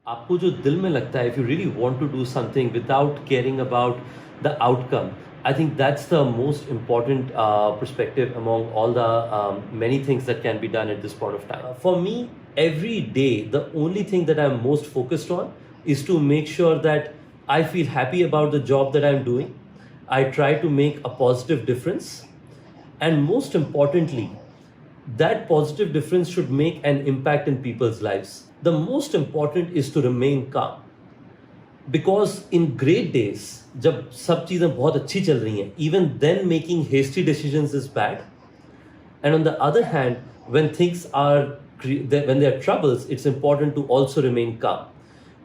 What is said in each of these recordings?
आपको जो दिल में लगता है, if you really want to do something without caring about the outcome, I think that's the most important perspective among all the many things that can be done at this point of time. For me, every day, the only thing that I'm most focused on is to make sure that I feel happy about the job that I'm doing. I try to make a positive difference. And most importantly, that positive difference should make an impact in people's lives. The most important is to remain calm. Because in great days, जब सब चीज़ें बहुत अच्छी चल रही हैं, even then making hasty decisions is bad. And on the other hand, when things are, when there are troubles, it's important to also remain calm.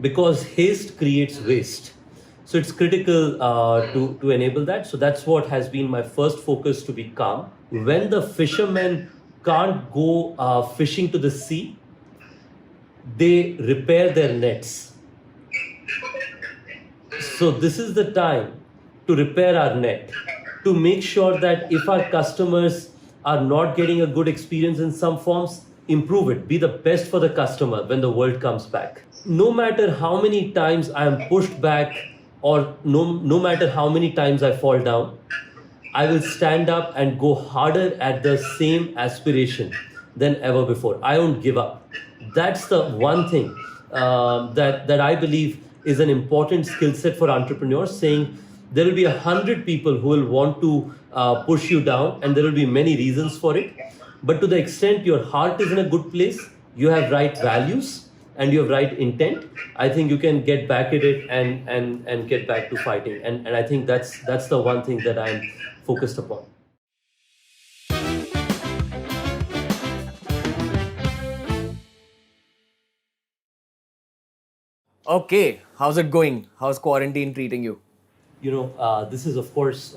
Because haste creates waste. So it's critical to enable that. So that's what has been my first focus, to be calm. When the fishermen can't go fishing to the sea, they repair their nets. So this is the time to repair our net, to make sure that if our customers are not getting a good experience in some forms, improve it, be the best for the customer when the world comes back. No matter how many times I am pushed back, or no matter how many times I fall down, I will stand up and go harder at the same aspiration than ever before. I won't give up. That's the one thing that I believe is an important skill set for entrepreneurs, saying there will be 100 people who will want to push you down, and there will be many reasons for it. But to the extent your heart is in a good place, you have right values and you have right intent, I think you can get back at it and get back to fighting. And I think that's the one thing that I'm focused upon. Okay, how's it going? How's quarantine treating you? This is of course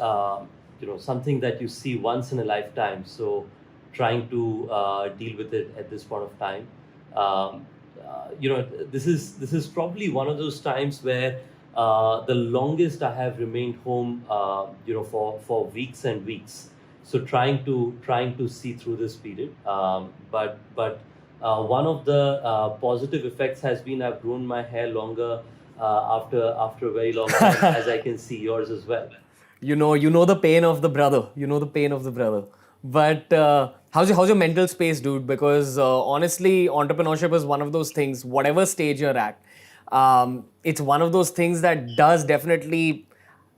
something that you see once in a lifetime. So trying to deal with it at this point of time. Um, this is probably one of those times where the longest I have remained home, for weeks and weeks. So trying to see through this period. But one of the positive effects has been I've grown my hair longer after a very long time, as I can see yours as well. You know the pain of the brother. You know the pain of the brother. But how's your mental space, dude? Because honestly, entrepreneurship is one of those things. Whatever stage you're at, it's one of those things that does definitely,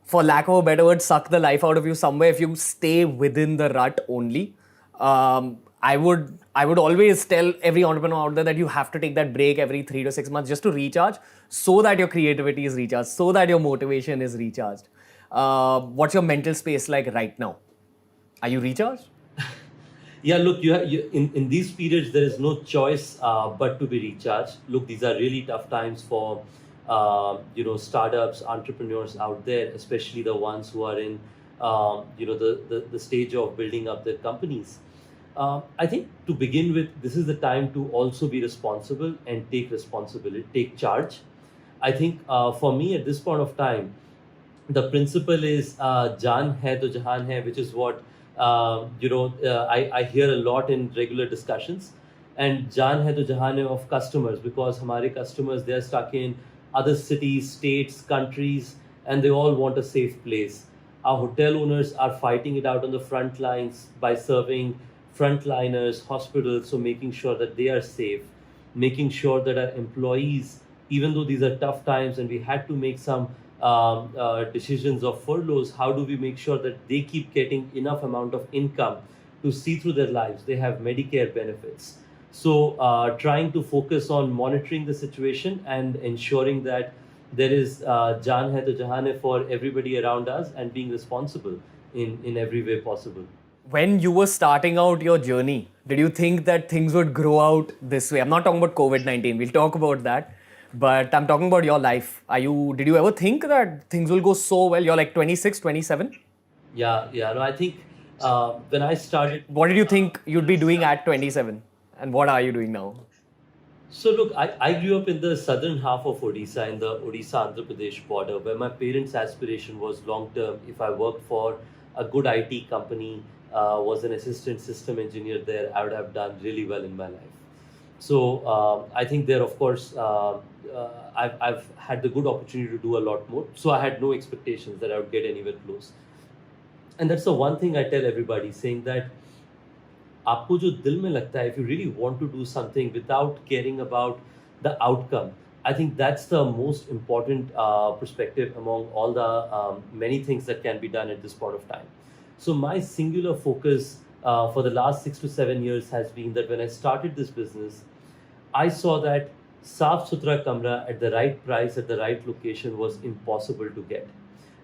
for lack of a better word, suck the life out of you somewhere if you stay within the rut only. I would always tell every entrepreneur out there that you have to take that break every 3 to 6 months just to recharge, so that your creativity is recharged, so that your motivation is recharged. What's your mental space like right now? Are you recharged? Yeah, look, in these periods, there is no choice but to be recharged. Look, these are really tough times for startups, entrepreneurs out there, especially the ones who are in the stage of building up their companies. I think to begin with, this is the time to also be responsible and take responsibility, take charge. I think for me at this point of time, the principle is "Jaan hai to jahan hai," which is what I hear a lot in regular discussions. And "Jaan hai to jahan hai" of customers, because हमारे customers, they are stuck in other cities, states, countries, and they all want a safe place. Our hotel owners are fighting it out on the front lines by serving frontliners, hospitals, so making sure that they are safe, making sure that our employees, even though these are tough times and we had to make some decisions of furloughs, how do we make sure that they keep getting enough amount of income to see through their lives? They have Medicare benefits. So trying to focus on monitoring the situation and ensuring that there is jaan hai to jahan hai for everybody around us, and being responsible in every way possible. When you were starting out your journey, did you think that things would grow out this way? I'm not talking about COVID-19. We'll talk about that. But I'm talking about your life. Did you ever think that things will go so well? You're like 26, 27? Yeah. No, I think when I started. What did you think you'd be doing at 27? And what are you doing now? So look, I grew up in the southern half of Odisha, in the Odisha-Andhra Pradesh border, where my parents' aspiration was long-term. If I worked for a good IT company, was an assistant system engineer there, I would have done really well in my life. So I think there, of course, I've had the good opportunity to do a lot more. So I had no expectations that I would get anywhere close. And that's the one thing I tell everybody, saying that आपको जो दिल में लगता है, if you really want to do something without caring about the outcome, I think that's the most important perspective among all the many things that can be done at this point of time. So my singular focus for the last 6 to 7 years has been that when I started this business, I saw that saaf suthra kamra at the right price at the right location was impossible to get.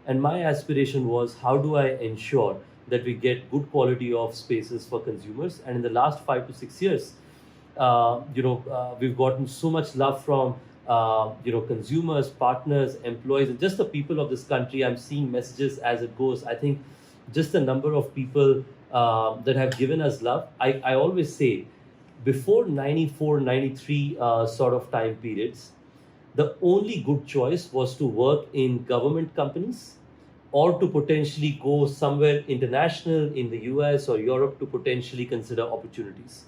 And my aspiration was, how do I ensure that we get good quality of spaces for consumers? And in the last 5 to 6 years, we've gotten so much love from consumers, partners, employees, and just the people of this country. I'm seeing messages as it goes. I think just the number of people that have given us love. I always say, before 94, 93 sort of time periods, the only good choice was to work in government companies or to potentially go somewhere international in the US or Europe to potentially consider opportunities.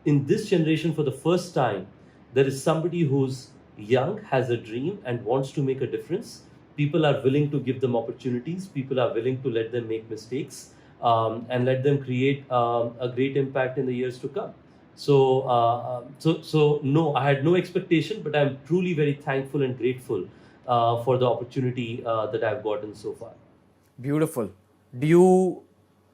In this generation, for the first time, there is somebody who's young, has a dream, and wants to make a difference. People are willing to give them opportunities. People are willing to let them make mistakes and let them create a great impact in the years to come. So no, I had no expectation, but I'm truly very thankful and grateful for the opportunity that I've gotten so far. Beautiful.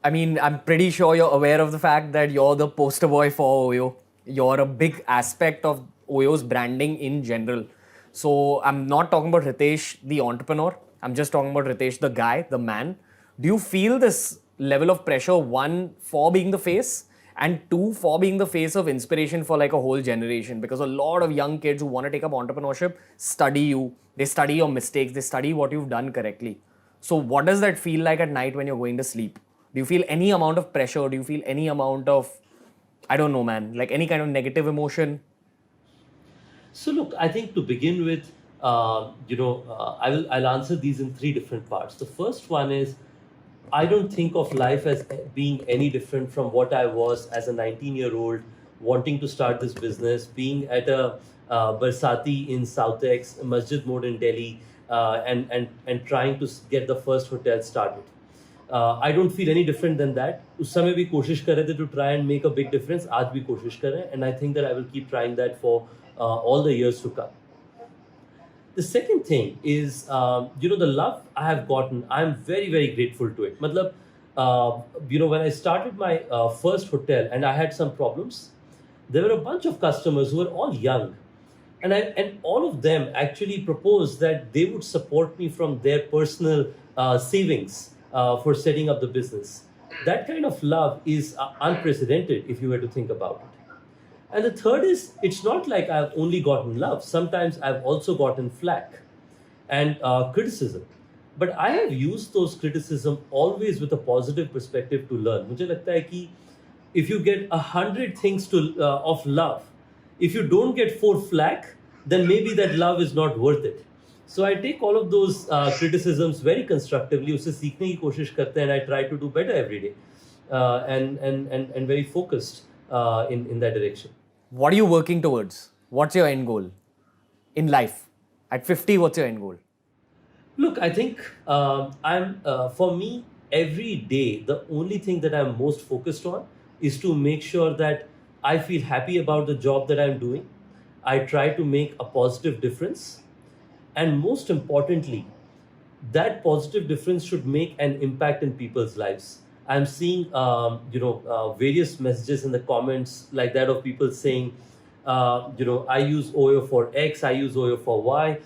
I'm pretty sure you're aware of the fact that you're the poster boy for OYO. You're a big aspect of OYO's branding in general. So I'm not talking about Ritesh, the entrepreneur. I'm just talking about Ritesh, the guy, the man. Do you feel this level of pressure, one, for being the face, and two, for being the face of inspiration for like a whole generation? Because a lot of young kids who want to take up entrepreneurship study you, they study your mistakes, they study what you've done correctly. So what does that feel like at night when you're going to sleep? Do you feel any amount of pressure? Do you feel any amount of, I don't know, man, like any kind of negative emotion? So look, I think to begin with, I'll answer these in three different parts. The first one is, I don't think of life as being any different from what I was as a 19-year-old wanting to start this business, being at a Barsati in South Ex, Masjid Mode in Delhi, and trying to get the first hotel started. I don't feel any different than that. उस समय भी कोशिश कर रहे थे to try and make a big difference. आज भी कोशिश कर रहे हैं, and I think that I will keep trying that for all the years to come. The second thing is, the love I have gotten, I'm very, very grateful to it. Matlab, when I started my first hotel and I had some problems, there were a bunch of customers who were all young. And all of them actually proposed that they would support me from their personal savings for setting up the business. That kind of love is unprecedented if you were to think about it. And the third is, it's not like I've only gotten love. Sometimes I've also gotten flack and criticism. But I have used those criticism always with a positive perspective to learn. मुझे लगता है कि if you get 100 things of love, if you don't get 4 flack, then maybe that love is not worth it. So I take all of those criticisms very constructively. उसे सीखने की कोशिश करते हैं, and I try to do better every day, and very focused in that direction. What are you working towards? What's your end goal in life? At 50, what's your end goal? Look, I think for me, every day, the only thing that I'm most focused on is to make sure that I feel happy about the job that I'm doing. I try to make a positive difference. And most importantly, that positive difference should make an impact in people's lives. I'm seeing, various messages in the comments like that of people saying, I use OYO for X, I use OYO for Y,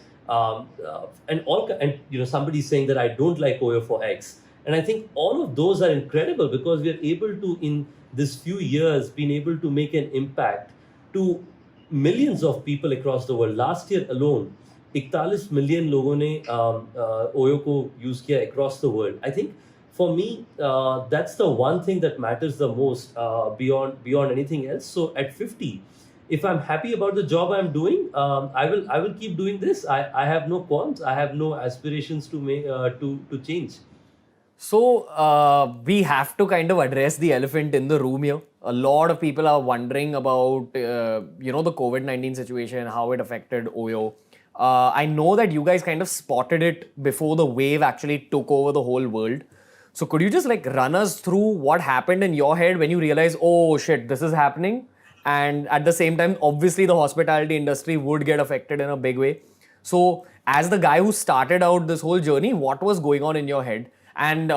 and somebody saying that I don't like OYO for X. And I think all of those are incredible because we are able to, in this few years, been able to make an impact to millions of people across the world. Last year alone, 41 million लोगों ने OYO को use किया across the world. I think for me, that's the one thing that matters the most beyond anything else. So at 50, if I'm happy about the job I'm doing, I will keep doing this. I have no qualms. I have no aspirations to make to change. So we have to kind of address the elephant in the room here. A lot of people are wondering about the COVID-19 situation, how it affected OYO. I know that you guys kind of spotted it before the wave actually took over the whole world. So could you just like run us through what happened in your head when you realized, oh shit, this is happening? And at the same time, obviously the hospitality industry would get affected in a big way. So, as the guy who started out this whole journey, what was going on in your head? And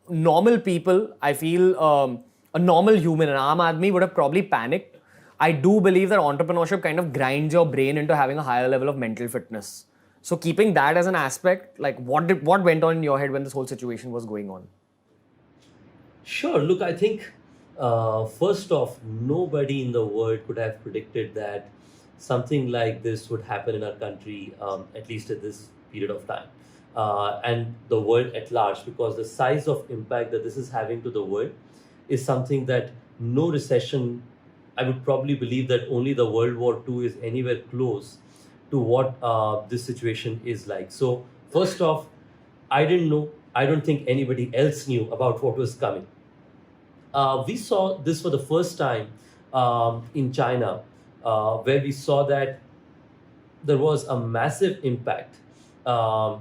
normal people, I feel a normal human, an Aam Aadmi would have probably panicked. I do believe that entrepreneurship kind of grinds your brain into having a higher level of mental fitness. So, keeping that as an aspect, like what went on in your head when this whole situation was going on? Sure. Look, I think first off, nobody in the world could have predicted that something like this would happen in our country, at least at this period of time, and the world at large, because the size of impact that this is having to the world is something that no recession, I would probably believe that only the World War II is anywhere close to what this situation is like. So, first off, I didn't know. I don't think anybody else knew about what was coming. We saw this for the first time in China, where we saw that there was a massive impact, and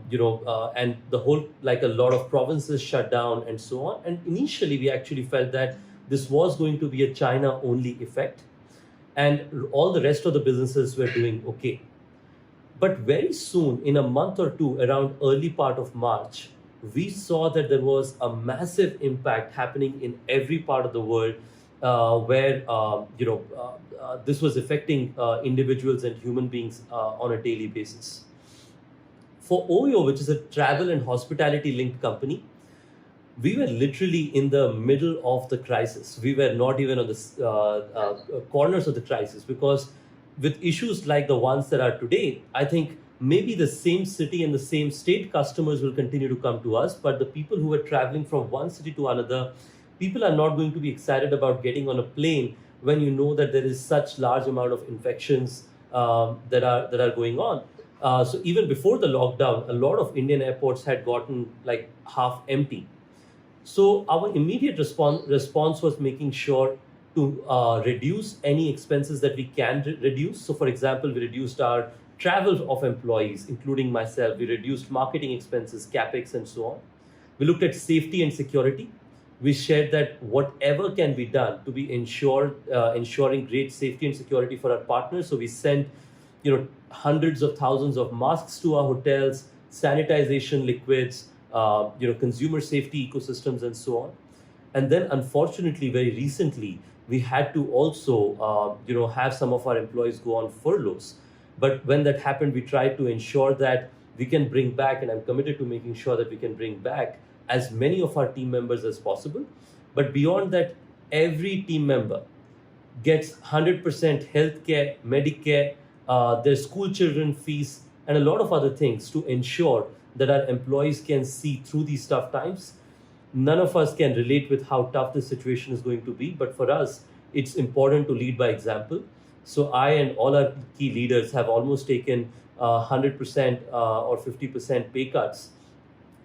the whole, like a lot of provinces shut down and so on. And initially, we actually felt that this was going to be a China only effect, and all the rest of the businesses were doing okay. But very soon, in a month or two, around early part of March, we saw that there was a massive impact happening in every part of the world, where this was affecting individuals and human beings on a daily basis. For OYO, which is a travel and hospitality linked company, we were literally in the middle of the crisis. We were not even on the corners of the crisis, because with issues like the ones that are today, I think maybe the same city and the same state customers will continue to come to us, but the people who are traveling from one city to another, people are not going to be excited about getting on a plane when you know that there is such large amount of infections that are going on. So even before the lockdown, a lot of Indian airports had gotten like half empty. So our immediate response was making sure to reduce any expenses that we can reduce. So, for example, we reduced our travel of employees, including myself. We reduced marketing expenses, capex, and so on. We looked at safety and security. We shared that whatever can be done to be ensuring great safety and security for our partners. So we sent, hundreds of thousands of masks to our hotels, sanitization liquids, consumer safety ecosystems, and so on. And then, unfortunately, very recently, we had to also, have some of our employees go on furloughs. But when that happened, we tried to ensure that we can bring back, and I'm committed to making sure that we can bring back as many of our team members as possible. But beyond that, every team member gets 100% healthcare, Medicare, their school children fees, and a lot of other things to ensure that our employees can see through these tough times. None of us can relate with how tough this situation is going to be, but for us, it's important to lead by example. So I and all our key leaders have almost taken 100% or 50% pay cuts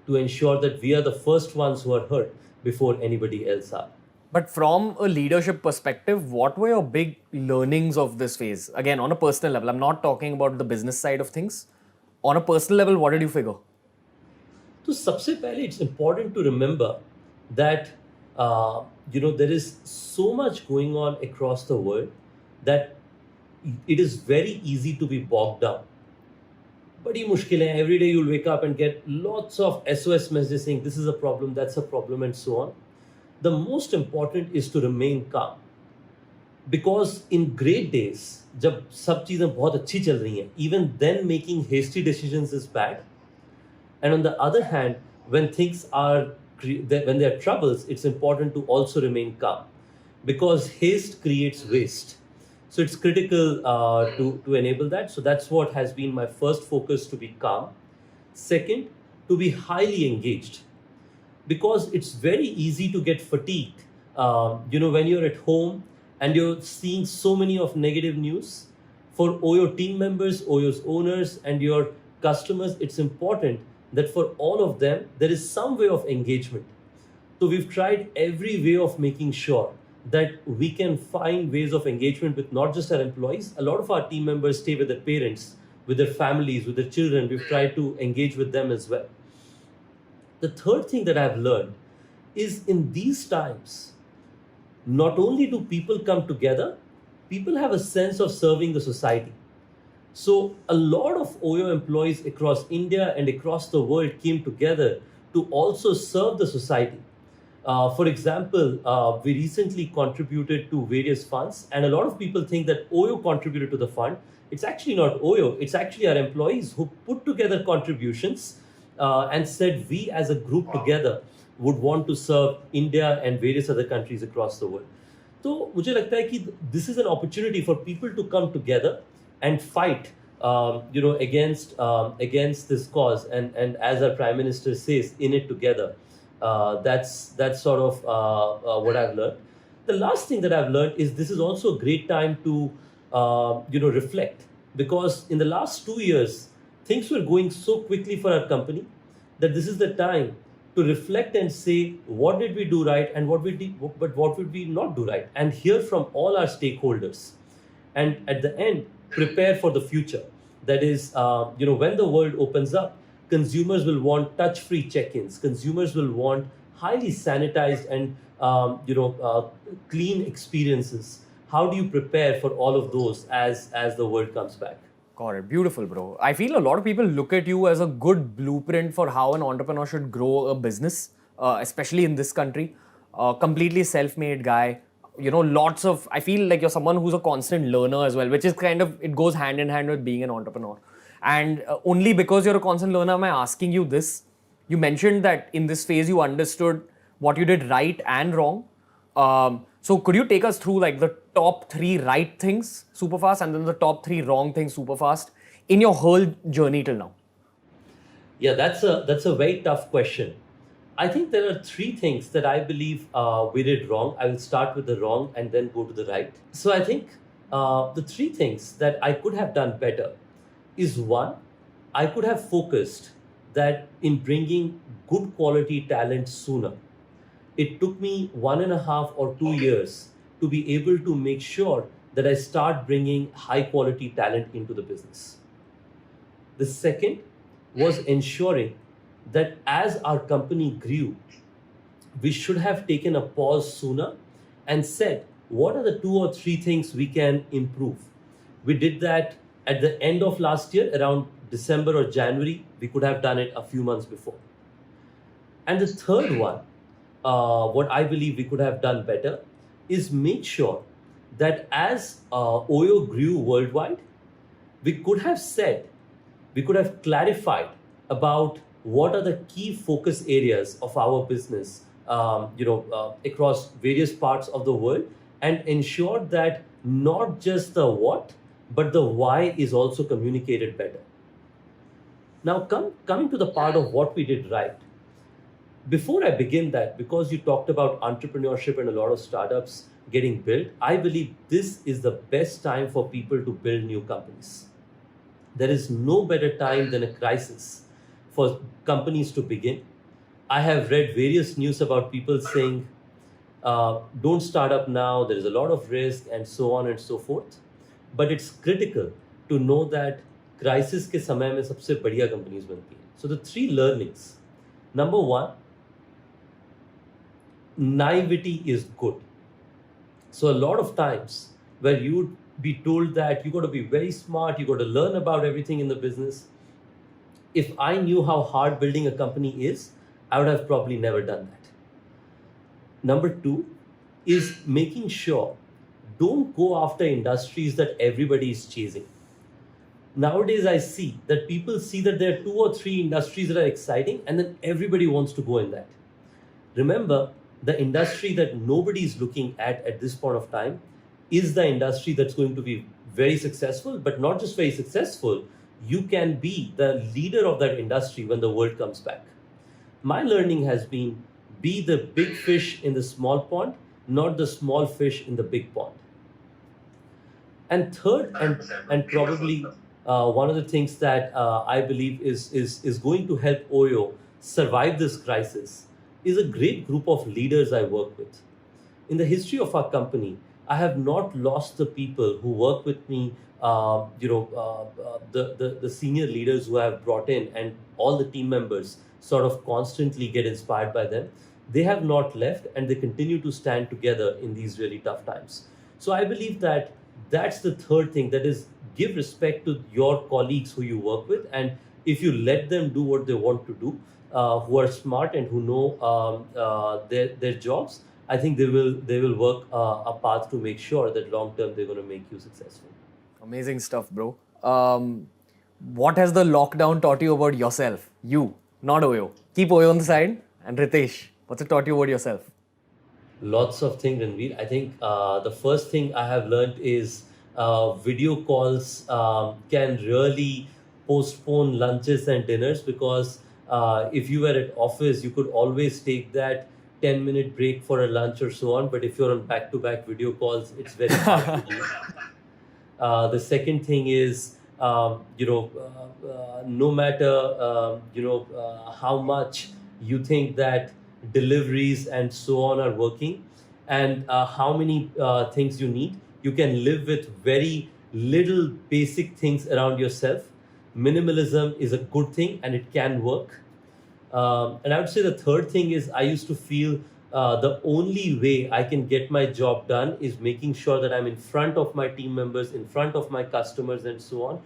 to ensure that we are the first ones who are hurt before anybody else are. But from a leadership perspective, what were your big learnings of this phase? Again, on a personal level, I'm not talking about the business side of things. On a personal level, what did you figure? So, सबसे पहले it's important to remember that there is so much going on across the world that it is very easy to be bogged down. बड़ी मुश्किल है. Every day you'll wake up and get lots of SOS messages saying this is a problem, that's a problem, and so on. The most important is to remain calm. Because in great days, जब सब चीज़ें बहुत अच्छी चल रही हैं, even then making hasty decisions is bad. And on the other hand, when when there are troubles, it's important to also remain calm, because haste creates waste. So it's critical to enable that. So that's what has been my first focus, to be calm. Second, to be highly engaged, because it's very easy to get fatigued. When you're at home and you're seeing so many of negative news. For OYO team members, OYO's owners, and your customers, it's important that for all of them, there is some way of engagement. So we've tried every way of making sure that we can find ways of engagement with not just our employees. A lot of our team members stay with their parents, with their families, with their children. We've tried to engage with them as well. The third thing that I've learned is in these times, not only do people come together, people have a sense of serving the society. So a lot of OYO employees across India and across the world came together to also serve the society. For example, we recently contributed to various funds, and a lot of people think that OYO contributed to the fund. It's actually not OYO, it's actually our employees who put together contributions and said we as a group together would want to serve India and various other countries across the world. तो मुझे लगता है कि this is an opportunity for people to come together and fight, against this cause, and as our Prime Minister says, in it together. That's sort of what I've learned. The last thing that I've learned is this is also a great time to reflect, because in the last 2 years things were going so quickly for our company that this is the time to reflect and say what did we do right and what would we not do right, and hear from all our stakeholders, and at the end prepare for the future. That is, when the world opens up, consumers will want touch-free check-ins. Consumers will want highly sanitized and clean experiences. How do you prepare for all of those as the world comes back? Got it. Beautiful, bro. I feel a lot of people look at you as a good blueprint for how an entrepreneur should grow a business, especially in this country. Completely self-made guy. I feel like you're someone who's a constant learner as well, which is it goes hand in hand with being an entrepreneur. And only because you're a constant learner, am I asking you this. You mentioned that in this phase, you understood what you did right and wrong. So could you take us through like the top 3 right things super fast and then the top 3 wrong things super fast in your whole journey till now? Yeah, that's a very tough question. I think there are 3 things that I believe we did wrong. I will start with the wrong and then go to the right. So I think the 3 things that I could have done better is, 1, I could have focused that in bringing good quality talent sooner. It took me 1.5 or 2 years to be able to make sure that I start bringing high quality talent into the business. The second was ensuring that as our company grew, we should have taken a pause sooner and said, what are the 2 or 3 things we can improve? We did that at the end of last year, around December or January. We could have done it a few months before. And the third one, what I believe we could have done better is make sure that as OYO grew worldwide, we could have clarified about what are the key focus areas of our business, across various parts of the world, and ensure that not just the what, but the why is also communicated better. Now, coming to the part of what we did right. Before I begin that, because you talked about entrepreneurship and a lot of startups getting built, I believe this is the best time for people to build new companies. There is no better time than a crisis for companies to begin. I have read various news about people saying, don't start up now, there is a lot of risk, and so on and so forth. But it's critical to know that crisis के समय में सबसे बढ़िया companies बनती हैं. So the 3 learnings. Number 1, naivety is good. So a lot of times where you would be told that you got to be very smart, you got to learn about everything in the business. If I knew how hard building a company is, I would have probably never done that. Number 2 is making sure don't go after industries that everybody is chasing. Nowadays, I see that people see that there are 2 or 3 industries that are exciting and then everybody wants to go in that. Remember, the industry that nobody is looking at this point of time is the industry that's going to be very successful, but not just very successful. You can be the leader of that industry when the world comes back. My learning has been be the big fish in the small pond, not the small fish in the big pond. And third, and probably one of the things that I believe is going to help OYO survive this crisis is a great group of leaders I work with. In the history of our company, I have not lost the people who work with me. The senior leaders who I have brought in, and all the team members sort of constantly get inspired by them. They have not left, and they continue to stand together in these really tough times. So I believe that that's the third thing. That is, give respect to your colleagues who you work with, and if you let them do what they want to do, who are smart and who know their jobs, I think they will work a path to make sure that long term they're going to make you successful. Amazing stuff, bro. What has the lockdown taught you about yourself? You, not Oyo. Keep Oyo on the side. And Ritesh, what's it taught you about yourself? Lots of things, Ranveer. I think the first thing I have learned is video calls can really postpone lunches and dinners, because if you were at office, you could always take that 10-minute break for a lunch or so on. But if you're on back-to-back video calls, it's very hard to do. The second thing is, no matter how much you think that deliveries and so on are working, and how many things you need, you can live with very little basic things around yourself. Minimalism is a good thing, and it can work. And I would say the third thing is, I used to feel the only way I can get my job done is making sure that I'm in front of my team members, in front of my customers, and so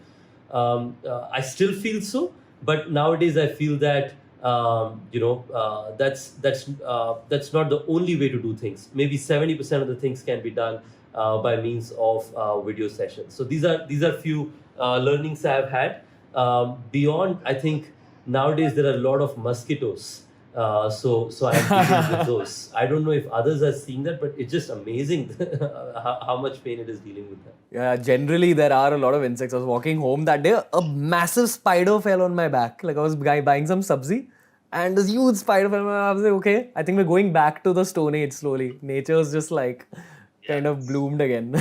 on. I still feel so, but nowadays I feel that that's not the only way to do things. Maybe 70% of the things can be done by means of video sessions. So these are few learnings I have had. Beyond, I think nowadays there are a lot of mosquitoes. So I'm dealing with those. I don't know if others are seeing that, but it's just amazing how much pain it is dealing with them. Yeah, generally there are a lot of insects. I was walking home that day, a massive spider fell on my back. Like I was buying some sabzi, and this huge spider fell on my back. I was like, okay, I think we're going back to the Stone Age slowly. Nature's just like kind of bloomed again.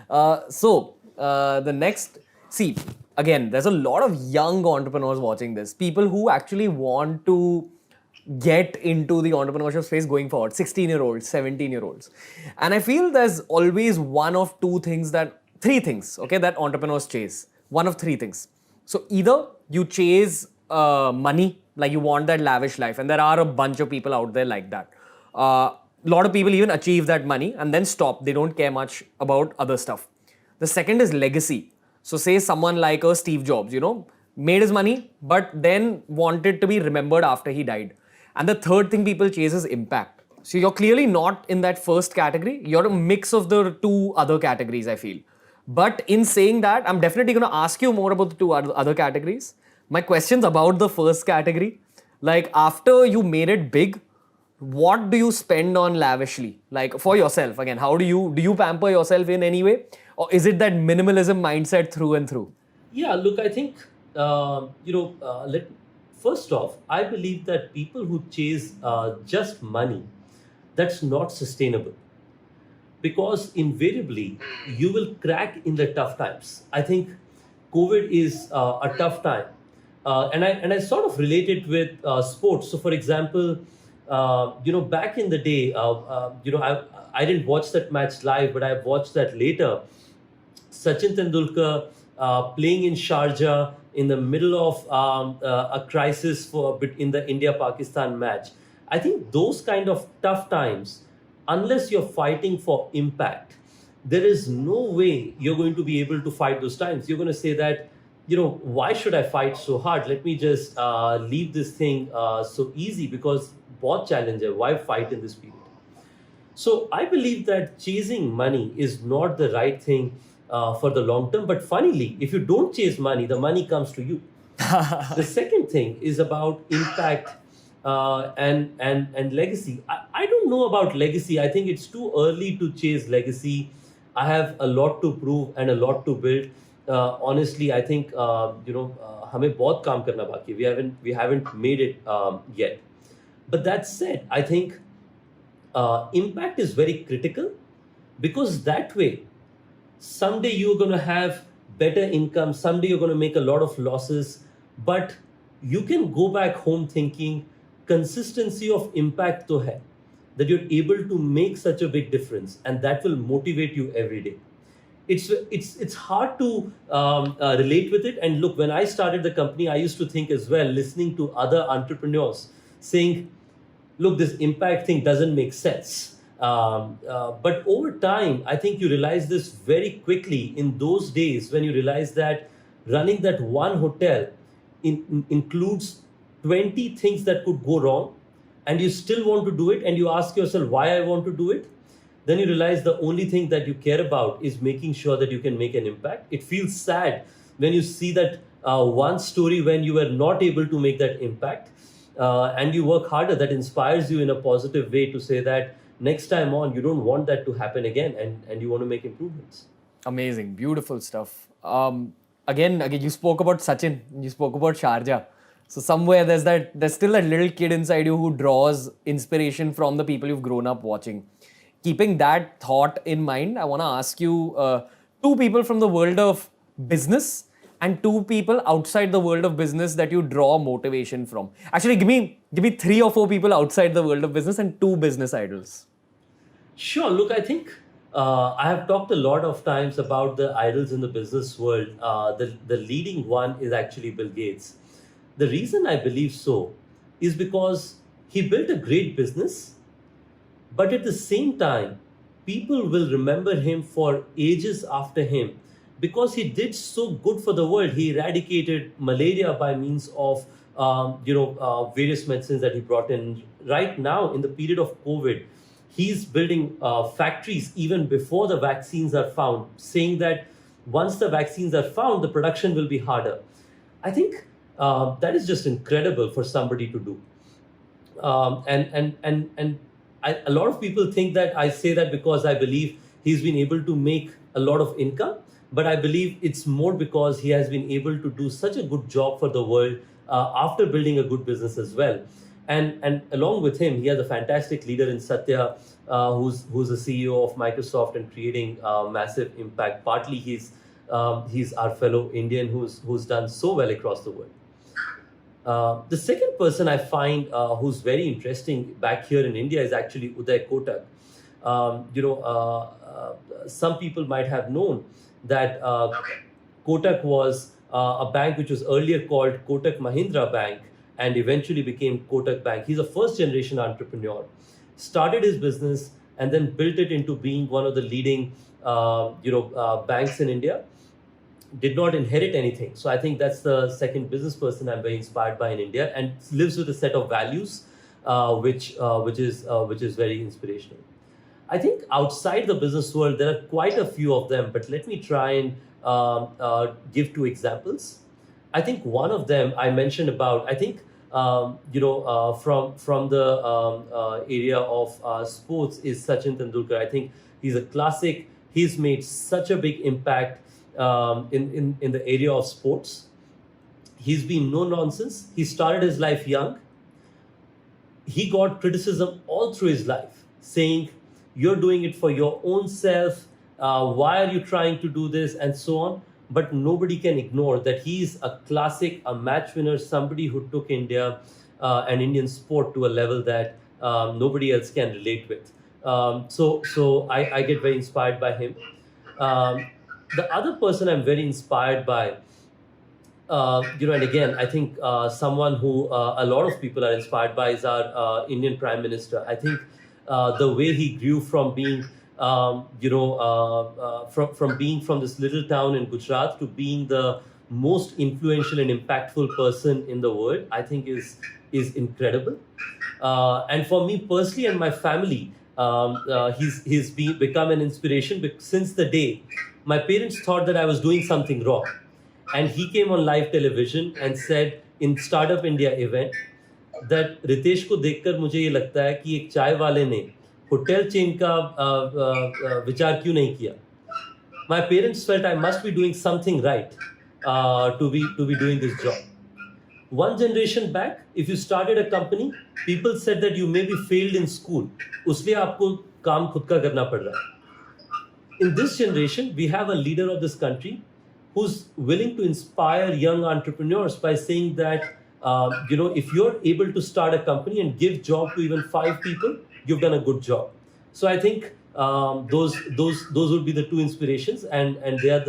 The next, see, again, there's a lot of young entrepreneurs watching this. People who actually want to get into the entrepreneurship space going forward, 16-year-olds, 17-year-olds. And I feel there's always three things, okay, that entrepreneurs chase. One of three things. So either you chase money, like you want that lavish life, and there are a bunch of people out there like that. A lot of people even achieve that money and then stop. They don't care much about other stuff. The second is legacy. So say someone like a Steve Jobs, made his money, but then wanted to be remembered after he died. And the third thing people chase is impact. So you're clearly not in that first category. You're a mix of the two other categories, I feel. But in saying that, I'm definitely going to ask you more about the two other categories. My question's about the first category. Like, after you made it big, what do you spend on lavishly? Like, for yourself, again, how do you pamper yourself in any way? Or is it that minimalism mindset through and through? Yeah, look, I think, first off, I believe that people who chase just money, that's not sustainable. Because invariably, you will crack in the tough times. I think COVID is a tough time. And I sort of relate it with sports. So, for example, back in the day, I didn't watch that match live, but I watched that later. Sachin Tendulkar playing in Sharjah in the middle of a crisis in the India-Pakistan match. I think those kind of tough times, unless you're fighting for impact, there is no way you're going to be able to fight those times. You're going to say that, why should I fight so hard? Let me just leave this thing so easy, because what challenge hai? Why fight in this period? So I believe that chasing money is not the right thing for the long term. But funnily, if you don't chase money, the money comes to you. The second thing is about impact and legacy. I don't know about legacy. I think it's too early to chase legacy. I have a lot to prove and a lot to build. Honestly, I think हमें बहुत काम करना बाकी है. We haven't made it yet. But that said, I think impact is very critical, because that way, someday you're going to have better income. Someday you're going to make a lot of losses, but you can go back home thinking, consistency of impact to hai, that you're able to make such a big difference, and that will motivate you every day. It's hard to relate with it. And look, when I started the company, I used to think as well, listening to other entrepreneurs saying, look, this impact thing doesn't make sense. But over time, I think you realize this very quickly in those days when you realize that running that one hotel includes 20 things that could go wrong, and you still want to do it, and you ask yourself why I want to do it. Then you realize the only thing that you care about is making sure that you can make an impact. It feels sad when you see that one story when you were not able to make that impact, and you work harder, that inspires you in a positive way to say that next time on, you don't want that to happen again, and you want to make improvements. Amazing, beautiful stuff. Again, you spoke about Sachin, you spoke about Sharjah. So somewhere there's still that little kid inside you who draws inspiration from the people you've grown up watching. Keeping that thought in mind, I want to ask you two people from the world of business and two people outside the world of business that you draw motivation from. Actually, give me 3 or 4 people outside the world of business and 2 business idols. Sure. Look, I think I have talked a lot of times about the idols in the business world. The leading one is actually Bill Gates. The reason I believe so is because he built a great business, but at the same time, people will remember him for ages after him because he did so good for the world. He eradicated malaria by means of various medicines that he brought in. Right now, in the period of COVID, he's building factories even before the vaccines are found, saying that once the vaccines are found, the production will be harder. I think that is just incredible for somebody to do. A lot of people think that I say that because I believe he's been able to make a lot of income, but I believe it's more because he has been able to do such a good job for the world after building a good business as well. And along with him, he has a fantastic leader in Satya, who's the CEO of Microsoft and creating massive impact. Partly he's our fellow Indian who's done so well across the world. The second person I find who's very interesting back here in India is actually Uday Kotak. Some people might have known that Kotak was a bank which was earlier called Kotak Mahindra Bank and eventually became Kotak Bank. He's a first generation entrepreneur, started his business and then built it into being one of the leading banks in India. Did not inherit anything. So I think that's the second business person I'm very inspired by in India, and lives with a set of values which is very inspirational. I think outside the business world, there are quite a few of them, but let me try and give 2 examples. I think one of them I mentioned about, I think, from the area of sports is Sachin Tendulkar. I think he's a classic. He's made such a big impact in the area of sports. He's been no nonsense. He started his life young. He got criticism all through his life, saying, you're doing it for your own self. Why are you trying to do this? And so on. But nobody can ignore that he's a classic, a match winner, somebody who took India and Indian sport to a level that nobody else can relate with. So I get very inspired by him. The other person I'm very inspired by, and again, I think someone who a lot of people are inspired by is our Indian Prime Minister. I think the way he grew from being, from being from this little town in Gujarat to being the most influential and impactful person in the world, I think is incredible. And for me personally and my family, he's become an inspiration since the day my parents thought that I was doing something wrong. And he came on live television and said in Startup India event that Ritesh को देखकर मुझे ये लगता है कि एक चाय वाले ने होटल चेन का विचार क्यों नहीं किया. My parents felt I must be doing something right to be doing this job. One generation back, if you started a company, people said that you may be failed in school. उसलिए आपको काम खुद का करना पड़ रहा है. In this generation, we have a leader of this country who's willing to inspire young entrepreneurs by saying that If you're able to start a company and give job to even 5 people, you've done a good job. So I think those would be the two inspirations, and they are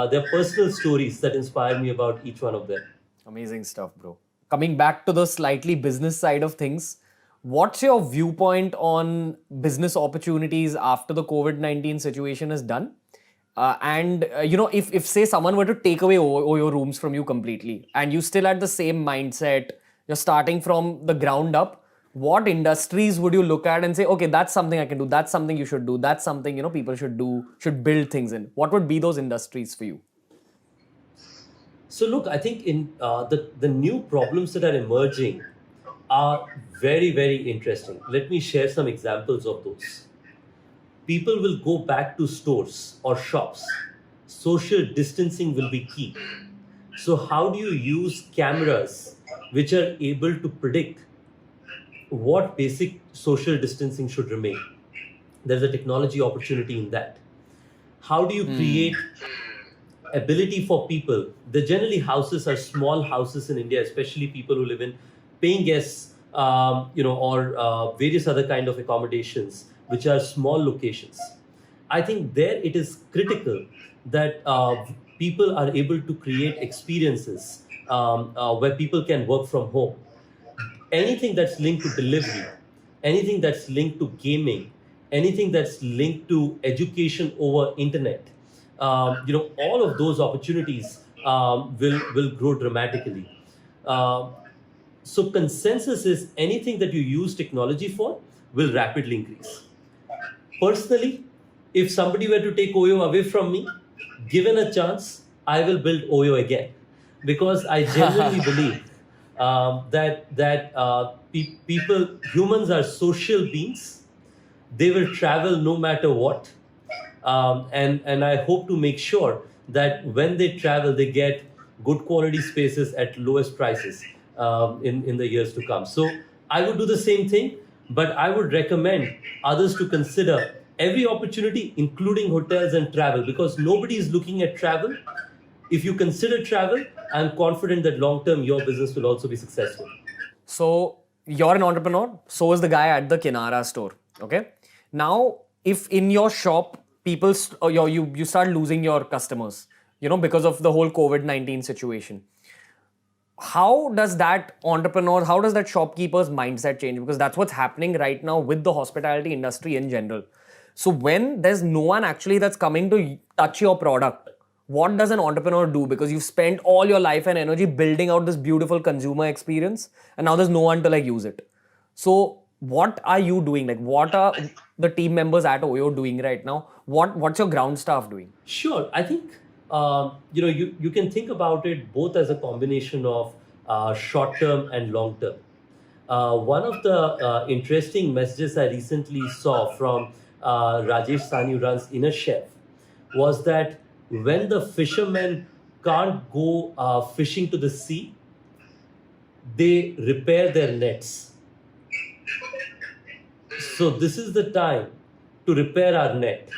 they're personal stories that inspire me about each one of them. Amazing stuff, bro. Coming back to the slightly business side of things, what's your viewpoint on business opportunities after the COVID-19 situation is done? If say someone were to take away OYO rooms from you completely and you still had the same mindset, you're starting from the ground up, what industries would you look at and say, okay, that's something I can do, that's something you should do, that's something, people should do, should build things in? What would be those industries for you? So look, I think in the new problems that are emerging are very, very interesting. Let me share some examples of those. People will go back to stores or shops. Social distancing will be key. So how do you use cameras which are able to predict what basic social distancing should remain? There's a technology opportunity in that. How do you create ability for people? The generally houses are small houses in India, especially people who live in paying guests, or various other kind of accommodations, which are small locations. I think there it is critical that people are able to create experiences where people can work from home. Anything that's linked to delivery, anything that's linked to gaming, anything that's linked to education over internet, all of those opportunities will grow dramatically. So consensus is anything that you use technology for will rapidly increase. Personally, if somebody were to take OYO away from me, given a chance, I will build OYO again, because I genuinely believe that humans are social beings. They will travel no matter what, and I hope to make sure that when they travel, they get good quality spaces at lowest prices in the years to come. So I would do the same thing, but I would recommend others to consider every opportunity, including hotels and travel, because nobody is looking at travel. If you consider travel, I'm confident that long term your business will also be successful. So you're an entrepreneur, so is the guy at the Kinara store. Okay. Now, if in your shop you start losing your customers, because of the whole COVID-19 situation, how does that shopkeeper's mindset change? Because that's what's happening right now with the hospitality industry in general. So when there's no one actually that's coming to touch your product, what does an entrepreneur do? Because you've spent all your life and energy building out this beautiful consumer experience, and now there's no one to use it. So what are you doing? What are the team members at OYO doing right now? What's your ground staff doing? Sure. I think you can think about it both as a combination of short term and long term. One of the interesting messages I recently saw from Rajesh Sani, who runs Inner Chef, was that when the fishermen can't go fishing to the sea, they repair their nets. So this is the time to repair our net,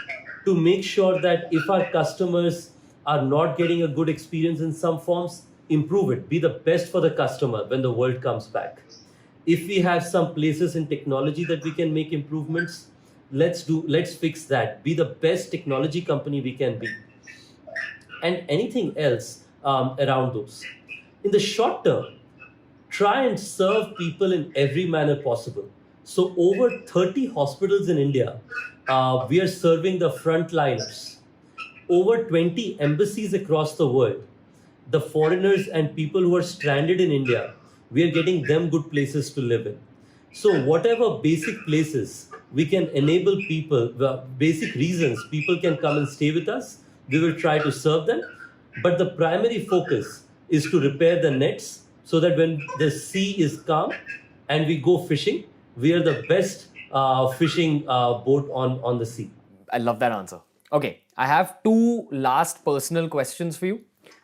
to make sure that if our customers are not getting a good experience in some forms, improve it. Be the best for the customer when the world comes back. If we have some places in technology that we can make improvements, let's fix that. Be the best technology company we can be. And anything else around those. In the short term, try and serve people in every manner possible. So over 30 hospitals in India, we are serving the frontliners. Over 20 embassies across the world, the foreigners and people who are stranded in India, we are getting them good places to live in. So whatever basic places we can enable people, the basic reasons people can come and stay with us, we will try to serve them. But the primary focus is to repair the nets so that when the sea is calm and we go fishing, we are the best fishing boat on the sea. I love that answer. Okay, I have two last personal questions for you.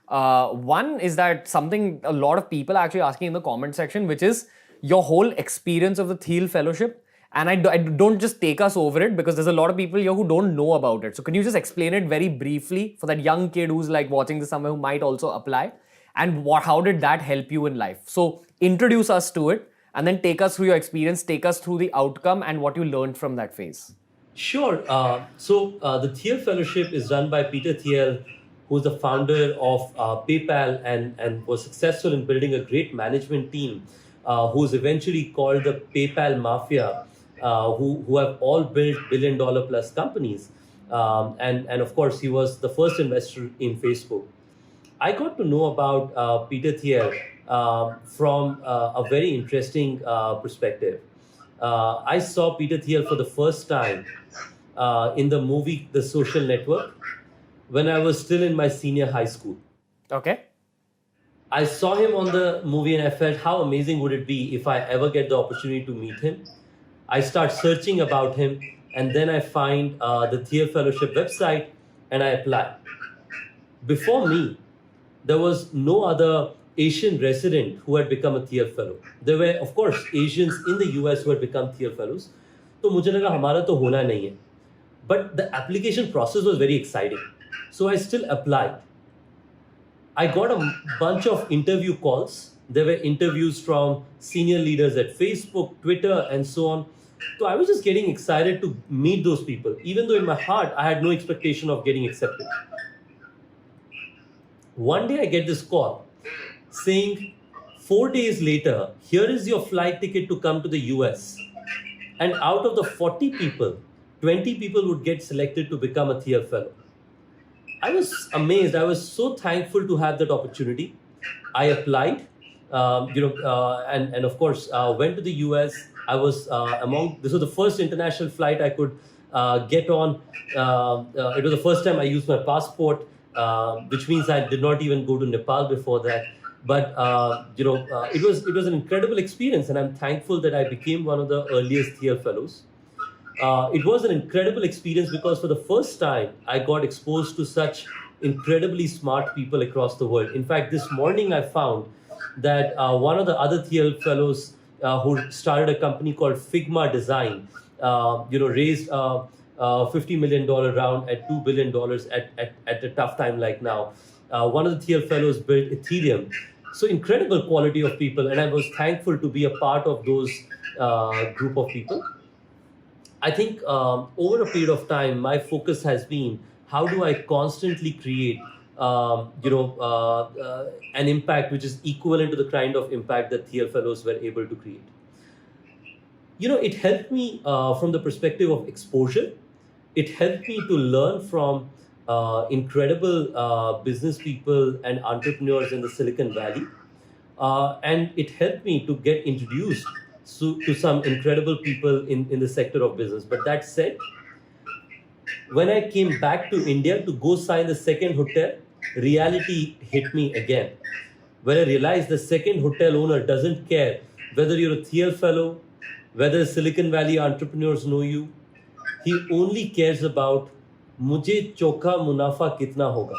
One is that something a lot of people are actually asking in the comment section, which is your whole experience of the Thiel Fellowship. And I don't just take us over it, because there's a lot of people here who don't know about it. So can you just explain it very briefly for that young kid who's watching this somewhere who might also apply? and how did that help you in life? So introduce us to it, and then take us through your experience, take us through the outcome and what you learned from that phase. Sure. The Thiel Fellowship is run by Peter Thiel, who's the founder of PayPal and was successful in building a great management team, who's eventually called the PayPal Mafia, who have all built billion-dollar plus companies. And of course, he was the first investor in Facebook. I got to know about Peter Thiel from a very interesting perspective. I saw Peter Thiel for the first time in the movie The Social Network when I was still in my senior high school. Okay. I saw him on the movie and I felt how amazing would it be if I ever get the opportunity to meet him. I start searching about him and then I find the Thiel Fellowship website and I apply. Before me, there was no other Asian resident who had become a Thiel Fellow. There were, of course, Asians in the US who had become Thiel Fellows. So मुझे लगा हमारा तो होना नहीं है. But the application process was very exciting. So I still applied. I got a bunch of interview calls. There were interviews from senior leaders at Facebook, Twitter, and so on. So I was just getting excited to meet those people, even though in my heart I had no expectation of getting accepted. One day I get this call saying, 4 days later, here is your flight ticket to come to the US. And out of the 40 people, 20 people would get selected to become a Thiel Fellow. I was amazed. I was so thankful to have that opportunity. I applied, and of course, went to the US. I was this was the first international flight I could get on. It was the first time I used my passport, which means I did not even go to Nepal before that. But it was an incredible experience, and I'm thankful that I became one of the earliest Thiel Fellows. It was an incredible experience because for the first time, I got exposed to such incredibly smart people across the world. In fact, this morning I found that one of the other Thiel Fellows who started a company called Figma Design, raised a $50 million round at $2 billion at a tough time like now. One of the Thiel Fellows built Ethereum. So incredible quality of people, and I was thankful to be a part of those group of people. I think over a period of time, my focus has been how do I constantly create, an impact which is equivalent to the kind of impact that Thiel Fellows were able to create. It helped me from the perspective of exposure. It helped me to learn from incredible business people and entrepreneurs in the Silicon Valley. And it helped me to get introduced to some incredible people in the sector of business. But that said, when I came back to India to go sign the second hotel, reality hit me again. When I realized the second hotel owner doesn't care whether you're a Thiel Fellow, whether Silicon Valley entrepreneurs know you. He only cares about mujhe chokha munafa kitna hoga.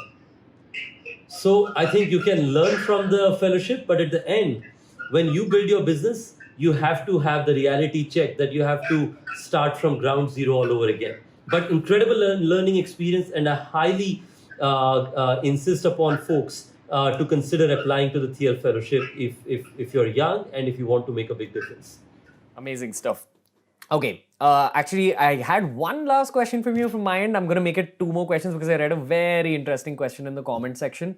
So I think you can learn from the fellowship, but at the end, when you build your business, you have to have the reality check that you have to start from ground zero all over again. But incredible learning experience, and I highly insist upon folks to consider applying to the Thiel Fellowship if you're young and if you want to make a big difference. Amazing stuff. Okay, actually, I had one last question from you from my end. I'm going to make it two more questions because I read a very interesting question in the comment section,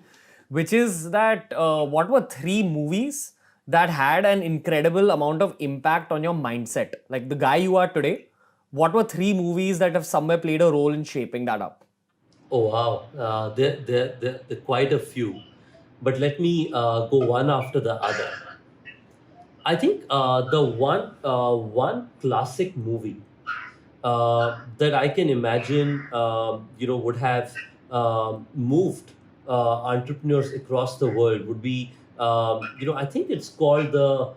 which is that what were 3 movies that had an incredible amount of impact on your mindset? Like the guy you are today, what were 3 movies that have somewhere played a role in shaping that up? Oh, wow. There are quite a few. But let me go one after the other. I think the one classic movie that I can imagine, would have moved entrepreneurs across the world would be, I think it's called the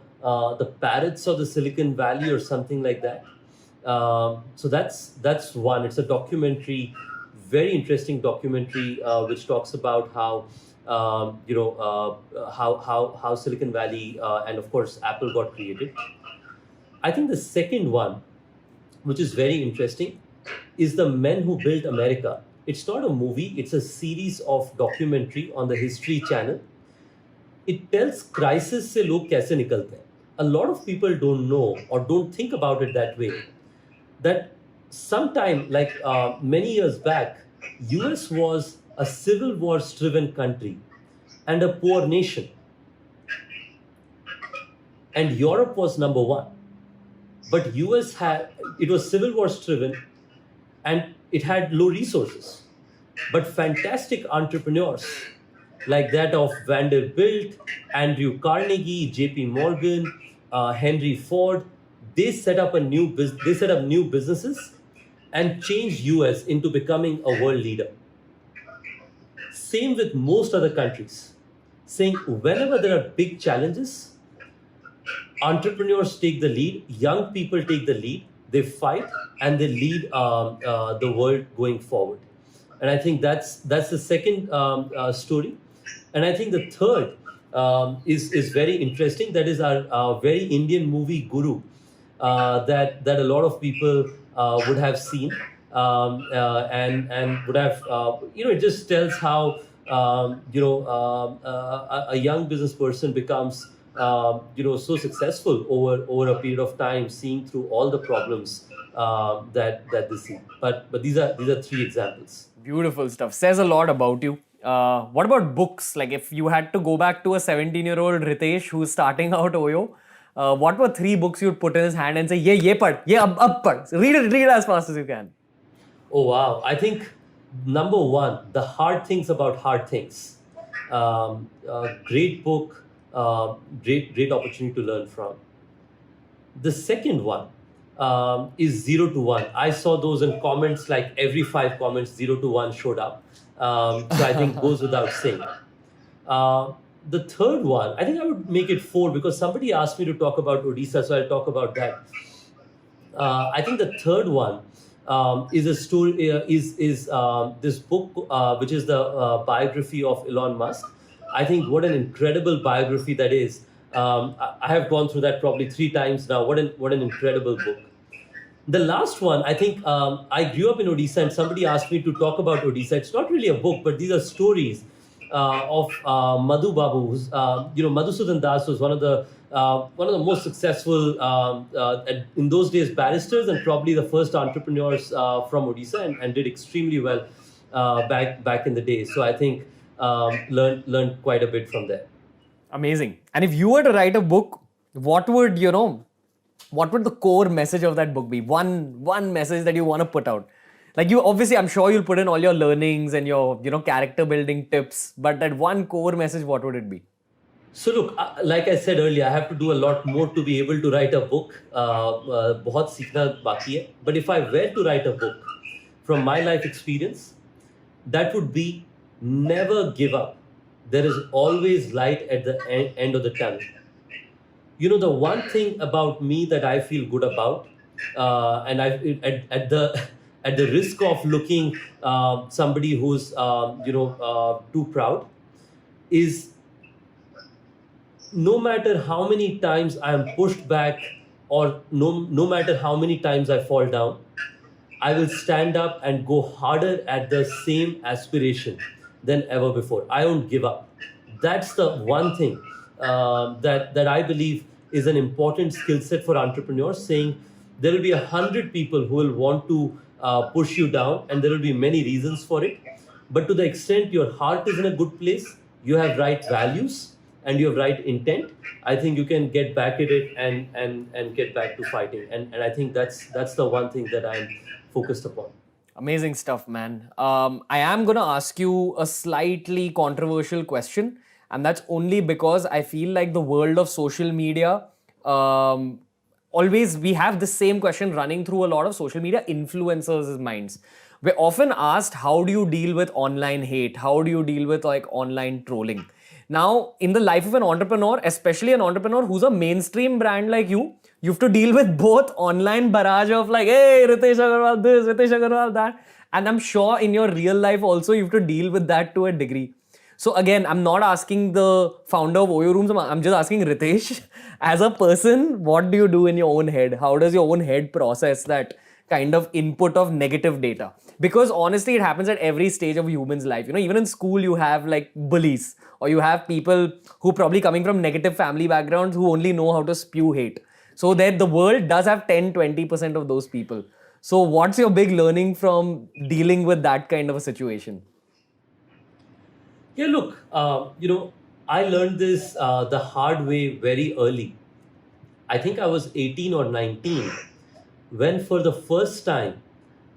Parrots of the Silicon Valley or something like that. So that's one. It's a documentary, very interesting documentary, which talks about how how Silicon Valley and of course Apple got created. I think the second one, which is very interesting, is The Men Who Built America. It's not a movie, it's a series of documentary on the History Channel. it tells crisis से लोग कैसे निकलते हैं. A lot of people don't know or don't think about it that way. That sometime, like many years back, US was a civil war striven country and a poor nation, and Europe was number one. But US had, it was civil war striven and it had low resources. But fantastic entrepreneurs like that of Vanderbilt, Andrew Carnegie, JP Morgan, Henry Ford, they set up new businesses and changed US into becoming a world leader. Same with most other countries, saying whenever there are big challenges, entrepreneurs take the lead, young people take the lead, they fight and they lead the world going forward. And I think that's the second story. And I think the third is very interesting. That is our very Indian movie Guru, that a lot of people would have seen, and would have it just tells how a young business person becomes so successful over a period of time, seeing through all the problems that they see. But these are three examples. Beautiful stuff. Says a lot about you. What about books? Like if you had to go back to a 17-year-old Ritesh who's starting out OYO, what were 3 books you'd put in his hand and say, ye pad, ye ab pad. Read it as fast as you can. Oh wow! I think number 1, The Hard Things About Hard Things. Great book, great opportunity to learn from. The second one is 0 to 1. I saw those in comments, like every 5 comments, 0 to 1 showed up. So I think goes without saying. The third one, I think I would make it 4 because somebody asked me to talk about Odisha, so I'll talk about that. I think the third one is a story. Is this book, which is the biography of Elon Musk. I think what an incredible biography that is. I have gone through that probably 3 times now. What an incredible book. The last one, I think I grew up in Odisha, and somebody asked me to talk about Odisha. It's not really a book, but these are stories of Madhu Babu. Who's, Madhusudan Das was one of the most successful in those days barristers, and probably the first entrepreneurs from Odisha, and did extremely well back in the day. So I think learned quite a bit from there. Amazing. And if you were to write a book, what would the core message of that book be? One message that you want to put out. Like you, obviously, I'm sure you'll put in all your learnings and your, character building tips. But that one core message, what would it be? So look, like I said earlier, I have to do a lot more to be able to write a book. बहुत सीखना बाकी है. But if I were to write a book from my life experience, that would be never give up. There is always light at the end of the tunnel. The one thing about me that I feel good about, and at the risk of looking somebody who's too proud, is no matter how many times I am pushed back, or no matter how many times I fall down, I will stand up and go harder at the same aspiration than ever before. I won't give up. That's the one thing that I believe is an important skill set for entrepreneurs, saying there will be 100 people who will want to push you down, and there will be many reasons for it. But to the extent your heart is in a good place, you have right values and you have right intent, I think you can get back at it and get back to fighting. And I think that's the one thing that I'm focused upon. Amazing stuff, man. I am going to ask you a slightly controversial question. And that's only because I feel like the world of social media, always we have the same question running through a lot of social media influencers' minds. We're often asked, how do you deal with online hate? How do you deal with online trolling? Now, in the life of an entrepreneur, especially an entrepreneur who's a mainstream brand like you have to deal with both online barrage of hey, Ritesh Agrwal this, Ritesh Agrwal that. And I'm sure in your real life also, you have to deal with that to a degree. So again, I'm not asking the founder of OYO Rooms, I'm just asking Ritesh, as a person, what do you do in your own head? How does your own head process that kind of input of negative data, because honestly it happens at every stage of a human's life. Even in school you have like bullies, or you have people who probably coming from negative family backgrounds who only know how to spew hate. So that the world does have 10-20% of those people. So what's your big learning from dealing with that kind of a situation? Yeah, look, I learned this the hard way very early. I think I was 18 or 19 when, for the first time,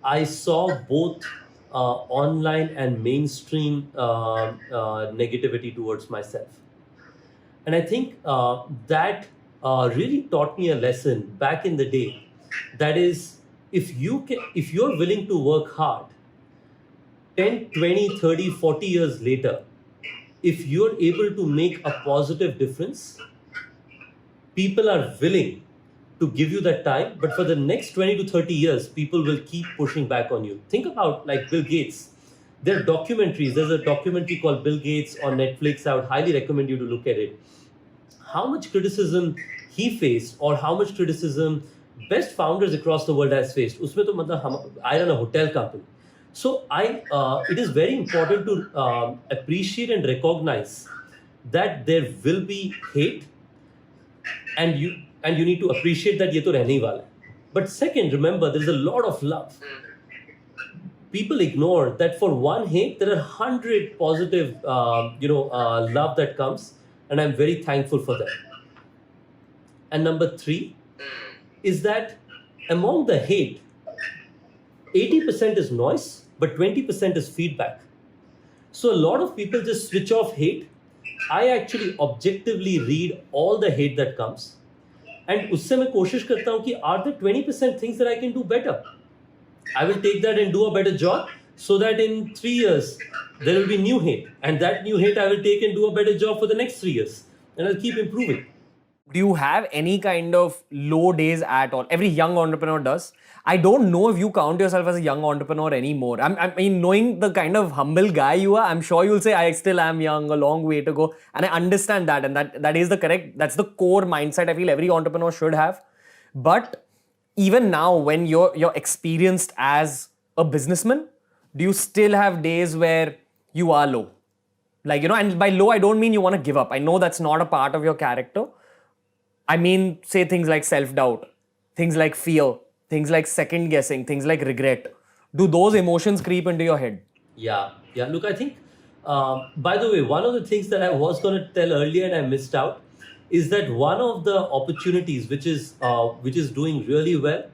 I saw both online and mainstream negativity towards myself. And I think that really taught me a lesson back in the day. That is, if you're willing to work hard, 10, 20, 30, 40 years later, if you're able to make a positive difference, people are willing to give you that time. But for the next 20 to 30 years, people will keep pushing back on you. Think about like Bill Gates. There are documentaries. There's a documentary called Bill Gates on Netflix. I would highly recommend you to look at it. How much criticism he faced, or how much criticism best founders across the world has faced. Usme to matlab I run a hotel company. So it is very important to appreciate and recognize that there will be hate, and you need to appreciate that ये तो रहने ही वाला है. But second, remember, there is a lot of love. People ignore that for one hate, there are 100 positive, love that comes, and I'm very thankful for that. And number three is that among the hate, 80% is noise, but 20% is feedback. So a lot of people just switch off hate. I actually objectively read all the hate that comes, and उससे मैं कोशिश करता हूँ कि are there 20% things that I can do better? I will take that and do a better job, so that in 3 years there will be new hate, and that new hate I will take and do a better job for the next 3 years, and I'll keep improving. Do you have any kind of low days at all? Every young entrepreneur does. I don't know if you count yourself as a young entrepreneur anymore. I mean, knowing the kind of humble guy you are, I'm sure you'll say, I still am young, a long way to go. And I understand that. And that is that's the core mindset I feel every entrepreneur should have. But even now, when you're experienced as a businessman, do you still have days where you are low? Like, and by low, I don't mean you want to give up. I know that's not a part of your character. I mean, say things like self-doubt, things like fear, things like second guessing, things like regret. Do those emotions creep into your head? Yeah. Look, I think, by the way, one of the things that I was going to tell earlier and I missed out is that one of the opportunities which is doing really well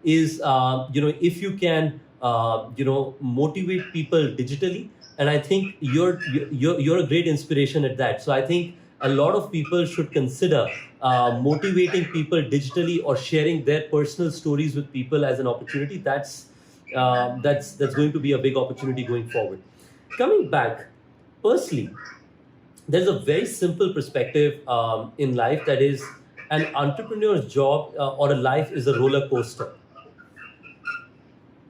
is, if you can, motivate people digitally. And I think you're a great inspiration at that. So I think a lot of people should consider motivating people digitally, or sharing their personal stories with people as an opportunity. That's going to be a big opportunity going forward. Coming back, personally, there's a very simple perspective in life, that is, an entrepreneur's job or a life is a roller coaster.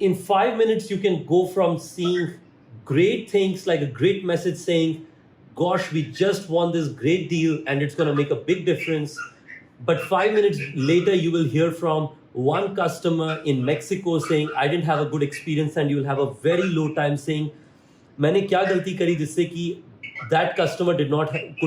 In 5 minutes, you can go from seeing great things like a great message saying, gosh, we just won this great deal and it's going to make a big difference. But 5 minutes later, you will hear from one customer in Mexico saying, I didn't have a good experience, and you will have a very low time saying, मैंने क्या गलती करी जिससे कि that customer could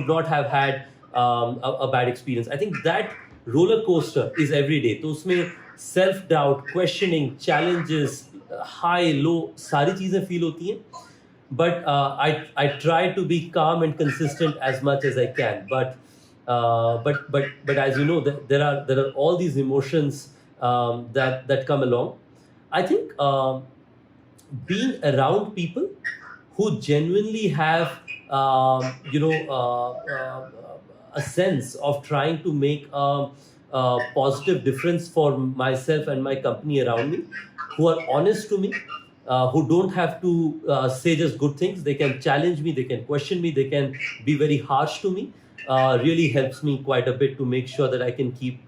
not have had a bad experience. I think that roller coaster is every day. तो उसमें self doubt, questioning, challenges, high, low, सारी चीजें feel होती हैं. But I try to be calm and consistent as much as I can. But as you know, there are all these emotions that come along. I think being around people who genuinely have a sense of trying to make a positive difference for myself and my company around me, who are honest to me, who don't have to say just good things. They can challenge me, they can question me, they can be very harsh to me. Really helps me quite a bit to make sure that I can keep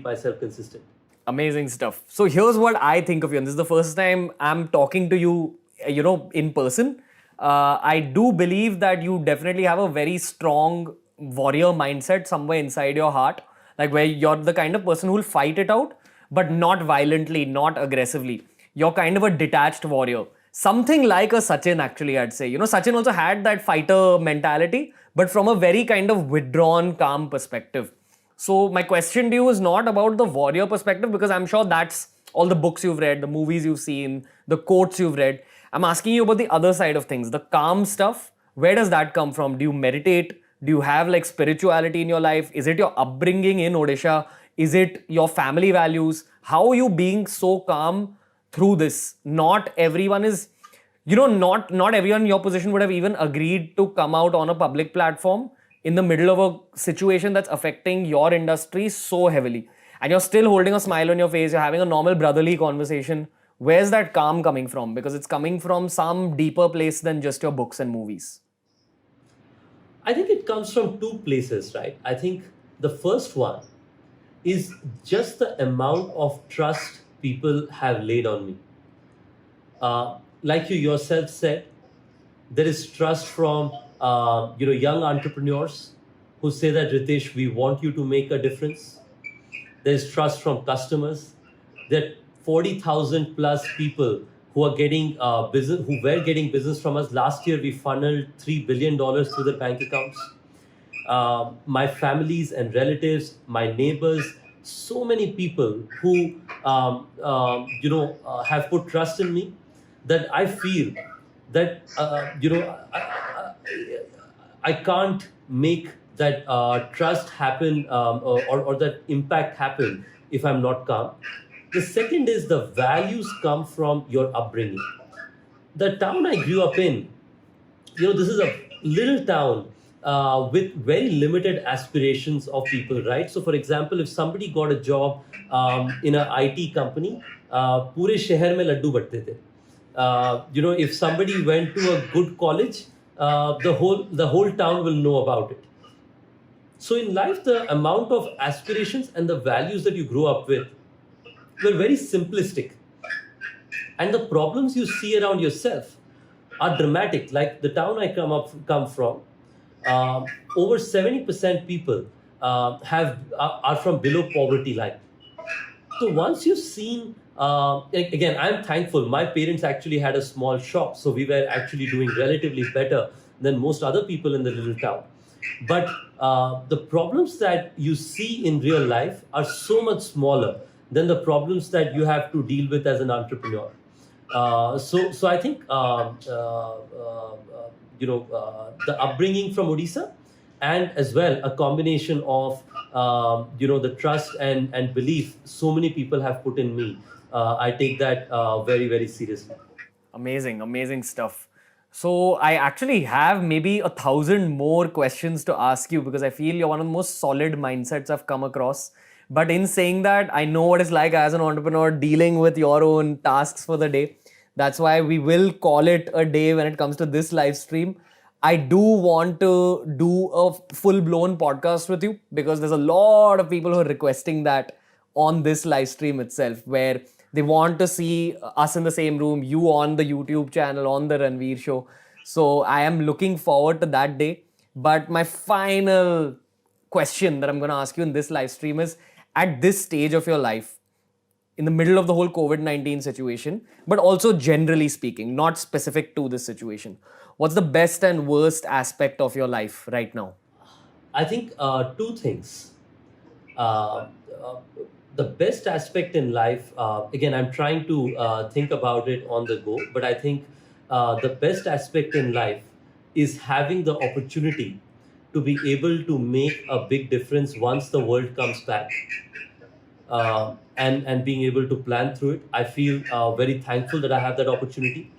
myself consistent. Amazing stuff. So here's what I think of you, and this is the first time I'm talking to you, in person. I do believe that you definitely have a very strong warrior mindset somewhere inside your heart, like where you're the kind of person who will fight it out, but not violently, not aggressively. You're kind of a detached warrior. Something like a Sachin, actually, I'd say. You know, Sachin also had that fighter mentality, but from a very kind of withdrawn, calm perspective. So, my question to you is not about the warrior perspective, because I'm sure that's all the books you've read, the movies you've seen, the quotes you've read. I'm asking you about the other side of things, the calm stuff. Where does that come from? Do you meditate? Do you have like spirituality in your life? Is it your upbringing in Odisha? Is it your family values? How are you being so calm through this? Not everyone is, not everyone in your position would have even agreed to come out on a public platform in the middle of a situation that's affecting your industry so heavily. And you're still holding a smile on your face, you're having a normal brotherly conversation. Where's that calm coming from? Because it's coming from some deeper place than just your books and movies. I think it comes from two places, right? I think the first one is just the amount of trust people have laid on me. Like you yourself said, there is trust from young entrepreneurs who say that, Ritesh, we want you to make a difference. There's trust from customers. There are 40,000 plus people who are getting business, who were getting business from us. Last year, we funneled $3 billion through their bank accounts. My families and relatives, my neighbors, so many people who have put trust in me, that I feel that I can't make that trust happen, or that impact happen if I'm not calm. The second is the values come from your upbringing. The town I grew up in, this is a little town with very limited aspirations of people, right? So, for example, if somebody got a job in an IT company, पूरे शहर में लड्डू बंटते थे. If somebody went to a good college, the whole town will know about it. So, in life, the amount of aspirations and the values that you grow up with were very simplistic. And the problems you see around yourself are dramatic. Like the town I come from, over 70% people are from below poverty line. So once you've seen, again, I'm thankful. My parents actually had a small shop, so we were actually doing relatively better than most other people in the little town. But the problems that you see in real life are so much smaller than the problems that you have to deal with as an entrepreneur. So I think the upbringing from Odisha, and as well a combination of the trust and belief so many people have put in me. I take that very, very seriously. Amazing stuff. So I actually have maybe 1,000 more questions to ask you, because I feel you're one of the most solid mindsets I've come across. But in saying that, I know what it's like as an entrepreneur dealing with your own tasks for the day. That's why we will call it a day when it comes to this live stream. I do want to do a full-blown podcast with you, because there's a lot of people who are requesting that on this live stream itself, where they want to see us in the same room, you on the YouTube channel, on the Ranveer show. So I am looking forward to that day. But my final question that I'm going to ask you in this live stream is, at this stage of your life, in the middle of the whole COVID-19 situation, but also generally speaking, not specific to this situation, what's the best and worst aspect of your life right now? I think two things. The best aspect in life, again, I'm trying to think about it on the go, but I think the best aspect in life is having the opportunity to be able to make a big difference once the world comes back, and being able to plan through it. I feel very thankful that I have that opportunity.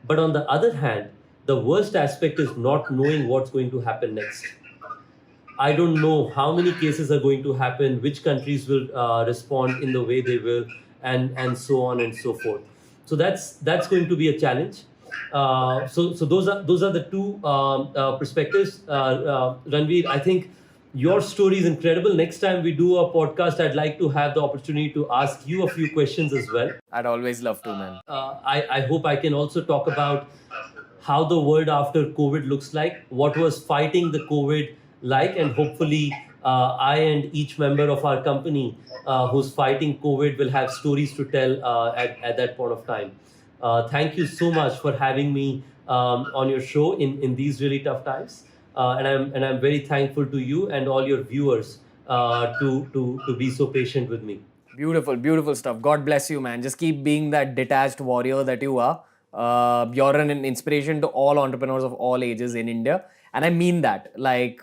But on the other hand, the worst aspect is not knowing what's going to happen next. I don't know how many cases are going to happen, which countries will respond in the way they will, and so on and so forth. So that's going to be a challenge. So those are the two perspectives. Ranveer, I think your story is incredible. Next time we do a podcast, I'd like to have the opportunity to ask you a few questions as well. I'd always love to, man. I hope I can also talk about how the world after COVID looks like, what was fighting the COVID like, and hopefully I and each member of our company who's fighting COVID will have stories to tell at that point of time. Thank you so much for having me on your show in these really tough times. And I'm very thankful to you and all your viewers to be so patient with me. Beautiful, beautiful stuff. God bless you, man. Just keep being that detached warrior that you are. You're an inspiration to all entrepreneurs of all ages in India, and I mean that. Like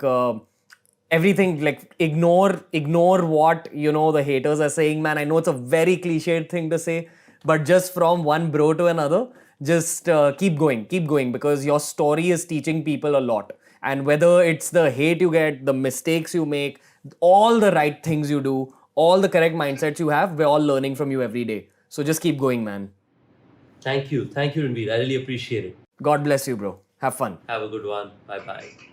everything, like ignore what the haters are saying, man. I know it's a very cliched thing to say, but just from one bro to another, just keep going because your story is teaching people a lot. And whether it's the hate you get, the mistakes you make, all the right things you do, all the correct mindsets you have, we're all learning from you every day. So just keep going, man. Thank you, Ranveer. I really appreciate it. God bless you, bro. Have fun. Have a good one. Bye bye.